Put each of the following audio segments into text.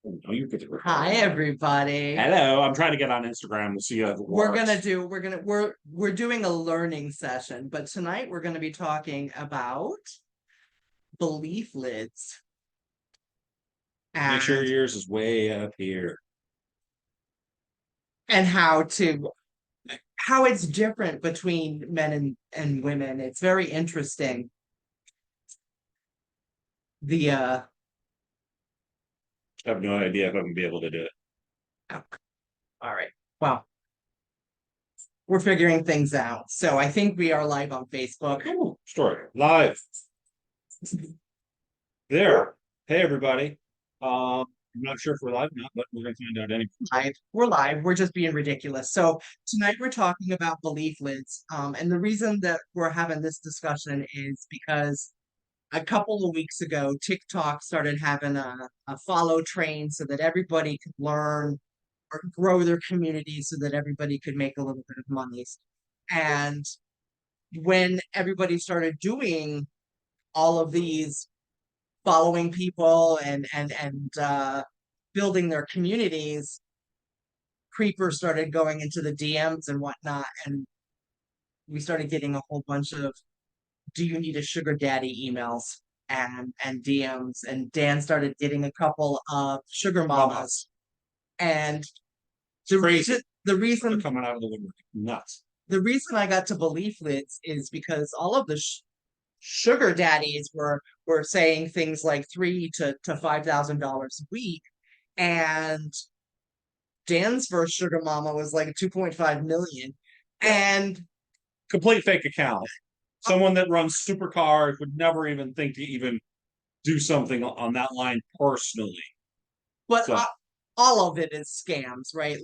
No, you get to record. Hi everybody. Hello, I'm trying to get on Instagram to see if it works. We're doing a learning session, but tonight we're gonna be talking about belief lids Make sure and yours is way up here. and how it's different between men and women. It's very interesting. The I have no idea if I'm gonna be able to do it. oh, all right. Well, we're figuring things out. So I think we are live on Facebook. Ooh, story live there. Hey everybody. I'm not sure if we're live or not, but we're gonna find out anyway. Live. We're live. We're just being ridiculous. So tonight we're talking about belief lids. And the reason that we're having this discussion is because a couple of weeks ago, TikTok started having a follow train so that everybody could learn or grow their community so that everybody could make a little bit of money. And when everybody started doing all of these following people and building their communities, creepers started going into the DMs and whatnot, and we started getting a whole bunch of "Do you need a sugar daddy?" emails and DMs, and Dan started getting a couple of sugar Mama, mamas, and it's the crazy. reason the They're reason coming out of the woodwork. Nuts. the reason I got to belief lids is because all of the sugar daddies were saying things like three to $5,000 a week, and Dan's first sugar mama was like 2.5 million. Yeah. And Complete fake account. Someone that runs supercars would never even think to even do something on that line personally. but So all of it is scams, right?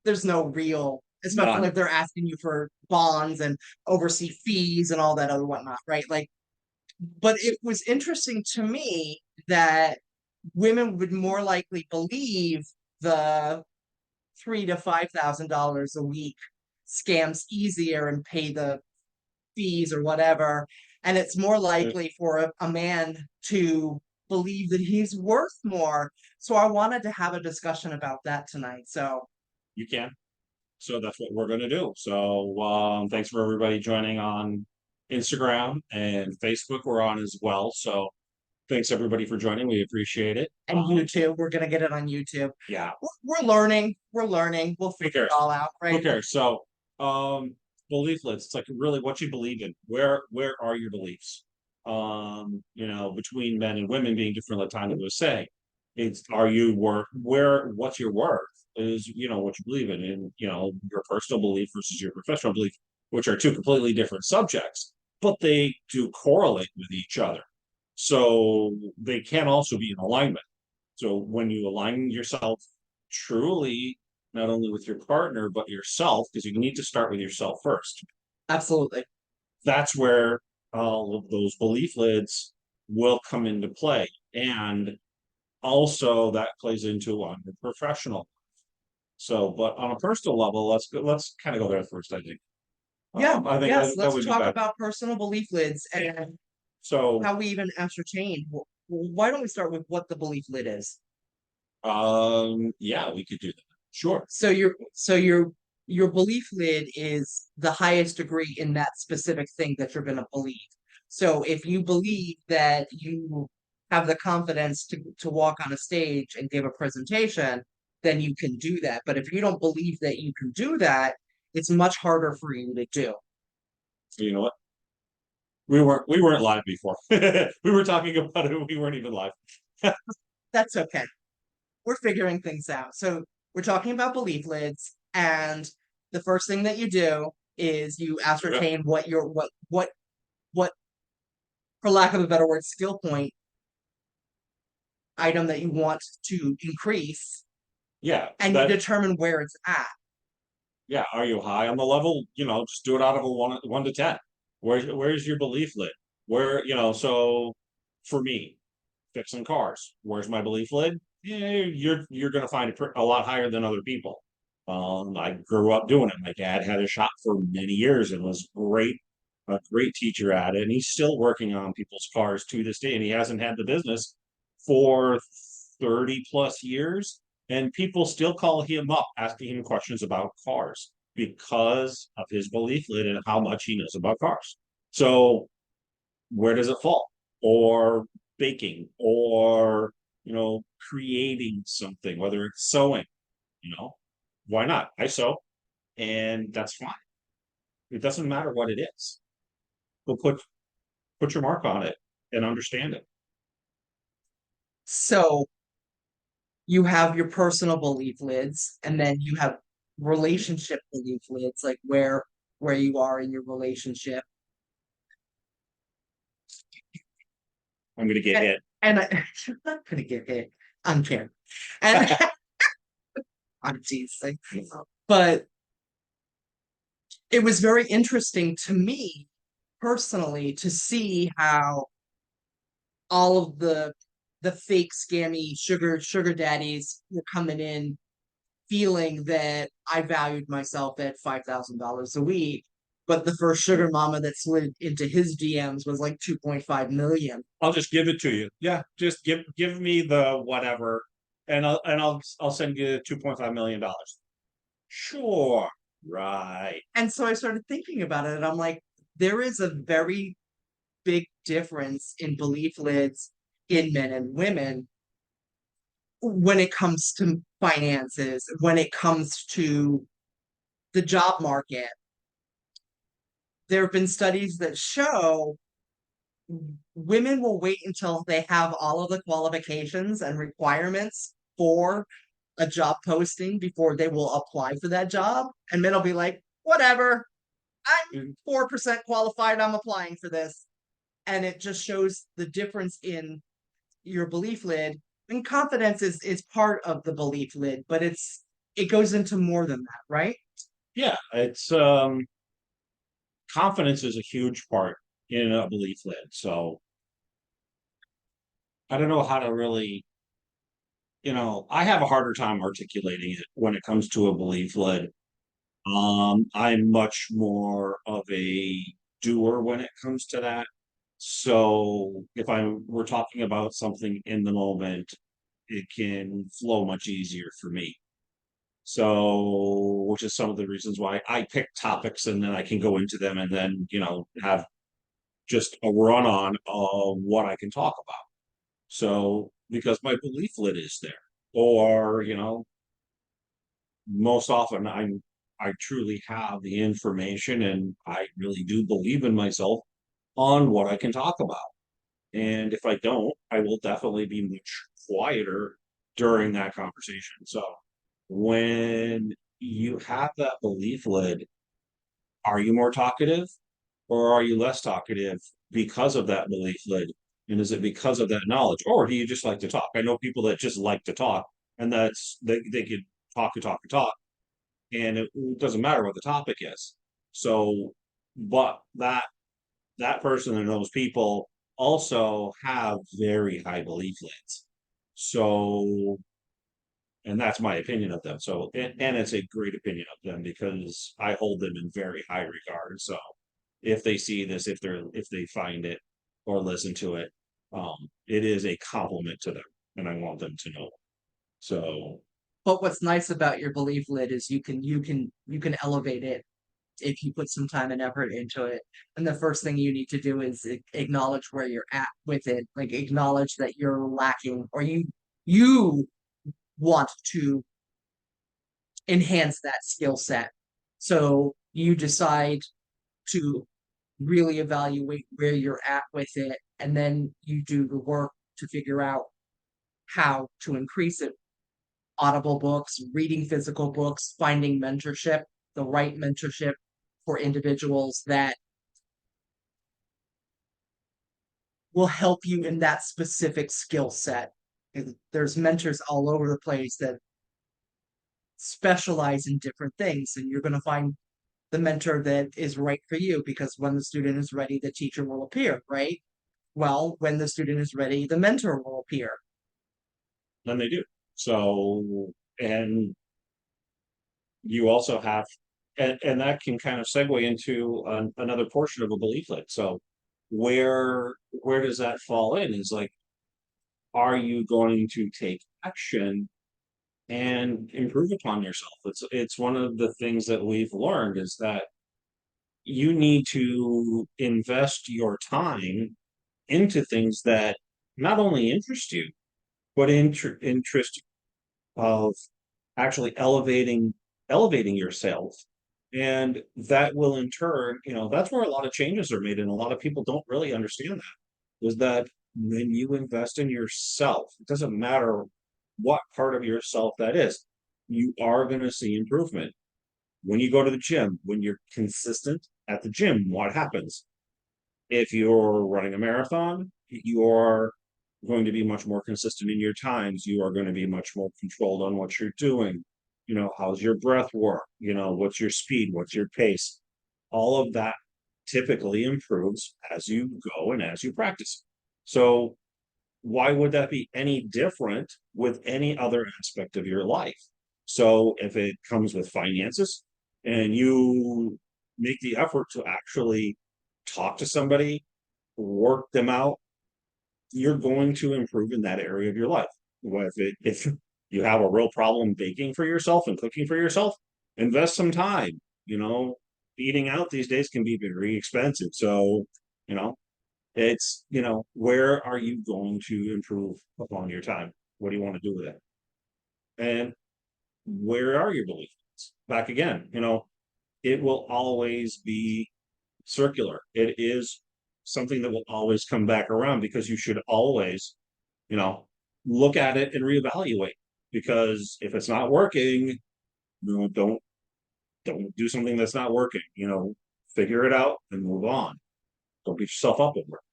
There's no real, especially none. if they're asking you for bonds and oversee fees and all that other whatnot, right? But it was interesting to me that women would more likely believe the $3,000 to $5,000 a week scams easier and pay the fees or whatever. And it's more likely for a man to believe that he's worth more. So I wanted to have a discussion about that tonight. So You can. So that's what we're going to do. So thanks for everybody joining on Instagram and Facebook. We're on as well. So thanks everybody for joining. We appreciate it. and YouTube, we're gonna get it on YouTube. Yeah. We're learning. We're learning. We'll Who figure it cares? all out, Who right? cares? So belief lists. It's like really what you believe in. Where are your beliefs? Between men and women being different, like Tonya was saying. It's are you worth where what's your worth is what you believe in and your personal belief versus your professional belief, which are two completely different subjects, but they do correlate with each other. So they can also be in alignment. So when you align yourself truly, not only with your partner, but yourself, because you need to start with yourself first. Absolutely. That's where all of those belief lids will come into play. And also that plays into on your professional. So, but on a personal level, let's kind of go there first, I think. Yeah. I think Yes. that Let's would be talk better. about personal belief lids and So, how we even ascertain. Why don't we start with what the belief lid is? yeah, we could do that. Sure. So your belief lid is the highest degree in that specific thing that you're going to believe. So if you believe that you have the confidence to walk on a stage and give a presentation, then you can do that. But if you don't believe that you can do that, it's much harder for you to do. So you know what? We weren't live before. We were talking about it. We weren't even live. That's okay. We're figuring things out. So we're talking about belief lids, and the first thing that you do is you Okay. ascertain what for lack of a better word, skill point item that you want to increase, Yeah, and you that determine where it's at. yeah. Are you high on the level? Just do it out of a one to 10. Where's your belief lid? So for me, fixing cars, where's my belief lid? You're gonna find it a lot higher than other people. I grew up doing it. My dad had a shop for many years and was a great teacher at it, and he's still working on people's cars to this day, and he hasn't had the business for 30 plus years, and people still call him up asking him questions about cars because of his belief in and how much he knows about cars. So where does it fall? Or baking, or creating something, whether it's sewing, you know, why not? I sew, and that's fine. It doesn't matter what it is. But put your mark on it and understand it. So you have your personal belief lids, and then you have relationship belief lids, like where you are in your relationship. I'm gonna get And, hit. I'm not gonna get hit. I'm kidding. And I'm teasing. But it was very interesting to me personally to see how all of the fake scammy sugar daddies were coming in feeling that I valued myself at $5,000 a week, but the first sugar mama that slid into his DMs was like 2.5 million. I'll just give it to you. Yeah, just give me the whatever, and I'll send you $2.5 million. Sure, right. And so I started thinking about it, and I'm like, there is a very big difference in belief lids in men and women when it comes to finances, when it comes to the job market. There have been studies that show women will wait until they have all of the qualifications and requirements for a job posting before they will apply for that job. And men will be like, whatever, I'm 4% qualified, I'm applying for this. And it just shows the difference in your belief lid. And confidence is part of the belief lid, but it goes into more than that, right? Yeah, it's confidence is a huge part in a belief lid. So I don't know how to really, I have a harder time articulating it when it comes to a belief lid. I'm much more of a doer when it comes to that. So if we're talking about something in the moment, it can flow much easier for me. So, which is some of the reasons why I pick topics and then I can go into them and then, have just a run on of what I can talk about. So, because my belief lid is there, or, most often I truly have the information and I really do believe in myself on what I can talk about. And if I don't, I will definitely be much quieter during that conversation. So when you have that belief lid, are you more talkative or are you less talkative because of that belief lid? And is it because of that knowledge? Or do you just like to talk? I know people that just like to talk and they could talk and talk and talk, and it doesn't matter what the topic is. So, but that person and those people also have very high belief lids. So, and that's my opinion of them. So, and it's a great opinion of them because I hold them in very high regard. So, if they see this, if they find it or listen to it, it is a compliment to them, and I want them to know. So, But what's nice about your belief lid is you can elevate it if you put some time and effort into it. And the first thing you need to do is acknowledge where you're at with it. Like acknowledge that you're lacking or you want to enhance that skill set. So you decide to really evaluate where you're at with it, and then you do the work to figure out how to increase it. Audible books, reading physical books, finding mentorship, the right mentorship for individuals that will help you in that specific skill set. There's mentors all over the place that specialize in different things, and you're going to find the mentor that is right for you because when the student is ready, the teacher will appear, right? Well, when the student is ready, the mentor will appear. then they do. So, and you also have, and that can kind of segue into another portion of a belief lid. So, where does that fall in? Is like, are you going to take action and improve upon yourself. It's one of the things that we've learned is that you need to invest your time into things that not only interest you, but interest of actually elevating yourself. And that will in turn, that's where a lot of changes are made. And a lot of people don't really understand that, is that when you invest in yourself, it doesn't matter what part of yourself that is, you are going to see improvement. When you go to the gym, when you're consistent at the gym, what happens? If you're running a marathon, you're going to be much more consistent in your times. You are going to be much more controlled on what you're doing. How's your breath work? What's your speed? What's your pace? All of that typically improves as you go and as you practice. So, why would that be any different with any other aspect of your life? So, if it comes with finances and you make the effort to actually talk to somebody, work them out, you're going to improve in that area of your life. If you have a real problem baking for yourself and cooking for yourself, invest some time. Eating out these days can be very expensive. So, you know, where are you going to improve upon your time? What do you want to do with it? And where are your beliefs? Back again, it will always be circular. It is something that will always come back around because you should always, you know, look at it and reevaluate. Because if it's not working, don't do something that's not working. Figure it out and move on. Don't beat yourself up over it.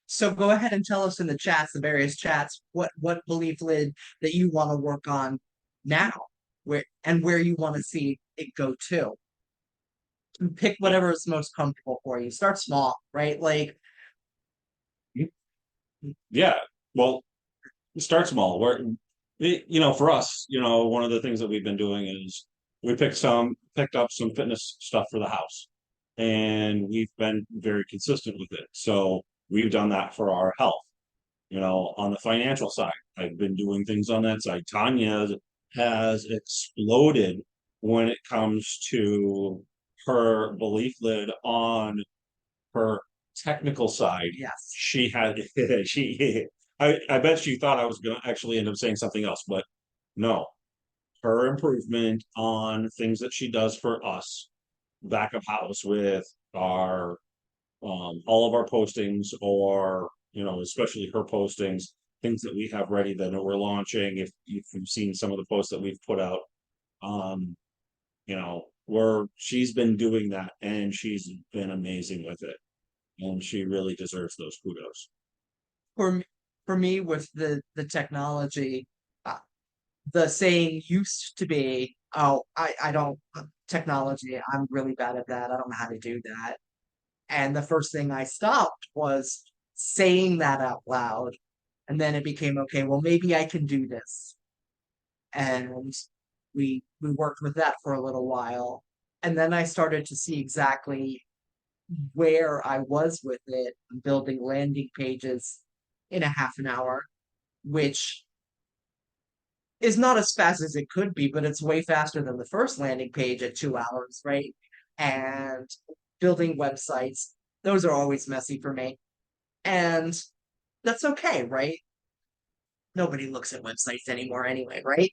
So go ahead and tell us in the chats, the various chats, what belief lid that you want to work on now, where you want to see it go to. Pick whatever is most comfortable for you. Start small, right? Like, Yeah. Well, start small. For us, one of the things that we've been doing is we picked up some fitness stuff for the house, and we've been very consistent with it. So we've done that for our health. On the financial side, I've been doing things on that side. Tonya has exploded when it comes to her belief lid on her technical side. yes. She had I bet she thought I was gonna actually end up saying something else, but no. Her improvement on things that she does for us back of house with our all of our postings, or especially her postings, things that we have ready that we're launching. If you've seen some of the posts that we've put out, um where she's been doing that and she's been amazing with it, and she really deserves those kudos. For me with the technology, uh, the saying used to be, "Oh, I don't technology. I'm really bad at that. I don't know how to do that." And the first thing I stopped was saying that out loud. And then it became, okay, well, maybe I can do this. And we worked with that for a little while. And then I started to see exactly where I was with it, building landing pages in a half an hour, which is not as fast as it could be, but it's way faster than the first landing page at 2 hours, right? And building websites, those are always messy for me. And that's okay, right? Nobody looks at websites anymore anyway, right?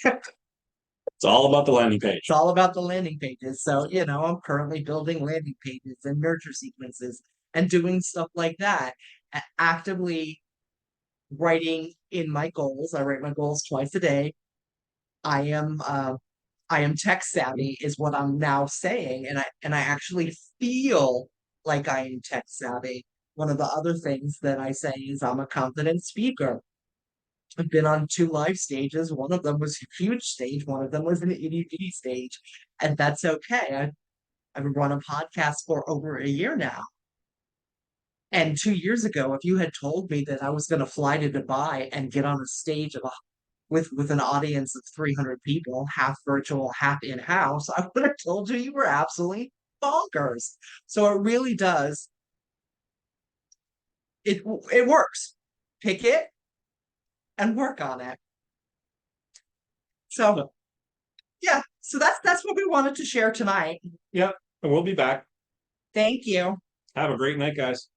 It's all about the landing It's page. all about the landing pages. So, I'm currently building landing pages and nurture sequences and doing stuff like that. Actively writing in my goals. I write my goals twice a day. I am I am tech savvy is what I'm now saying, and I actually feel like I am tech savvy. One of the other things that I say is I'm a confident speaker. I've been on two live stages. One of them was a huge stage, one of them was an itty stage, and that's okay. I've run a podcast for over a year now. And 2 years ago, if you had told me that I was going to fly to Dubai and get on a stage with an audience of 300 people, half virtual, half in house, I would have told you were absolutely bonkers. So it really does. It works. Pick it and work on it. So yeah, so that's what we wanted to share tonight. Yeah, and we'll be back. Thank you. Have a great night, guys.